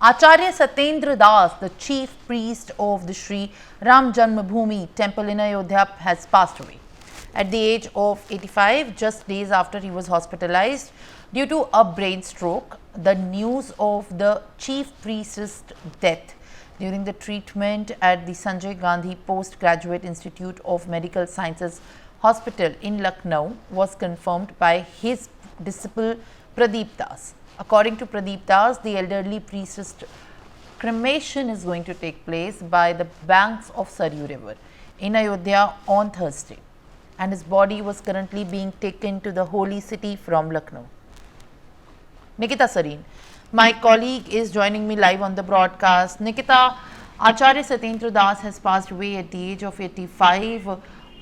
Acharya Satyendra Das, the chief priest of the Sri Ram Janmabhoomi temple in Ayodhya, has passed away at the age of 85, just days after he was hospitalized due to a brain stroke. The news of the chief priest's death during the treatment at the Sanjay Gandhi Postgraduate Institute of Medical Sciences Hospital in Lucknow was confirmed by his disciple Pradeep Das. According to Pradeep Das, the elderly priest's cremation is going to take place by the banks of Saryu River in Ayodhya on Thursday, and his body was currently being taken to the holy city from Lucknow. Nikita Sareen, my colleague, is joining me live on the broadcast. Nikita, Acharya Satyendra Das has passed away at the age of 85.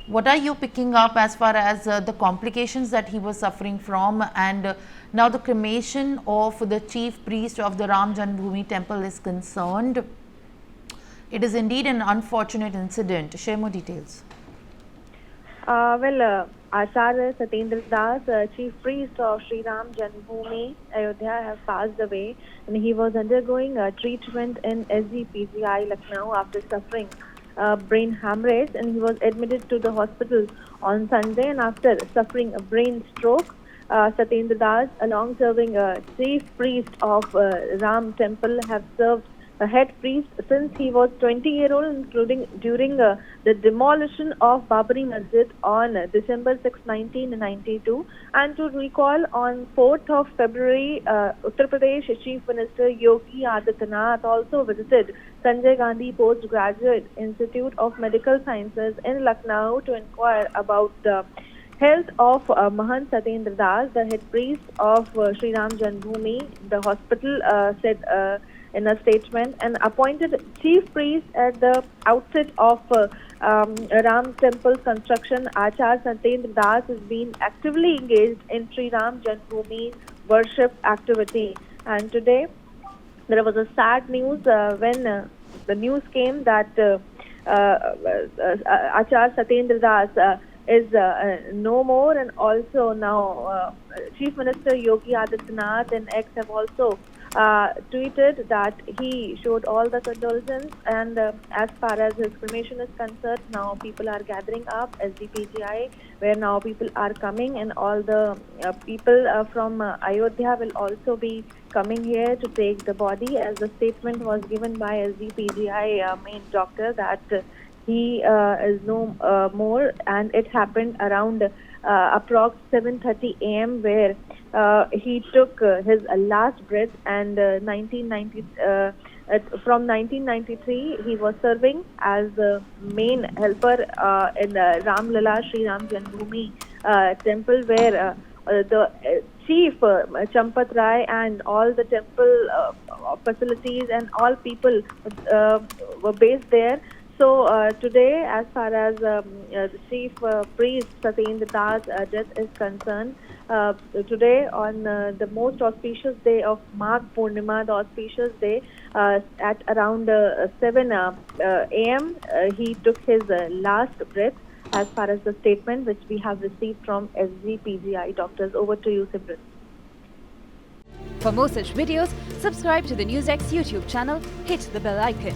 What are you picking up as far as the complications that he was suffering from, and now the cremation of the chief priest of the Ram Janmabhoomi temple is concerned? It is indeed an unfortunate incident. Share more details. Acharya Satyendra Das, chief priest of Sri Ram Janmabhoomi, Ayodhya, has passed away, and he was undergoing treatment in SGPGI Lucknow after suffering brain hemorrhage, and he was admitted to the hospital on Sunday, and after suffering a brain stroke, Satyendra Das, along serving chief priest of Ram temple, have served a head priest since he was 20-year-old, including during the demolition of Babri Masjid on December 6, 1992. And to recall, on 4th of February, Uttar Pradesh Chief Minister Yogi Adityanath also visited Sanjay Gandhi Postgraduate Institute of Medical Sciences in Lucknow to inquire about the health of Mahant Satyendra Das, the head priest of Sri Ram Janmabhoomi. The hospital said in a statement, and appointed chief priest at the outset of Ram temple construction, Acharya Satyendra Das has been actively engaged in Sri Ram Janmabhoomi worship activity. And today there was a sad news when the news came that Acharya Satyendra Das is no more, and also now Chief Minister Yogi Adityanath and X have also tweeted that he showed all the condolences, and as far as his cremation is concerned, now people are gathering up SDPGI, where now people are coming, and all the people from Ayodhya will also be coming here to take the body, as the statement was given by SDPGI main doctor that he is no more, and it happened around approx 7:30 a.m. where he took his last breath, and from 1993 he was serving as the main helper in Ram Lala Sri Ram Janmabhoomi temple, where the chief Champat Rai and all the temple facilities and all people were based there. So today, as far as the chief priest Satyendra Das' death is concerned, today on the most auspicious day of Magh Purnima, the auspicious day, at around 7 a.m., he took his last breath, as far as the statement which we have received from SGPGI doctors. Over to you, Simran. For more such videos, subscribe to the NewsX YouTube channel, hit the bell icon.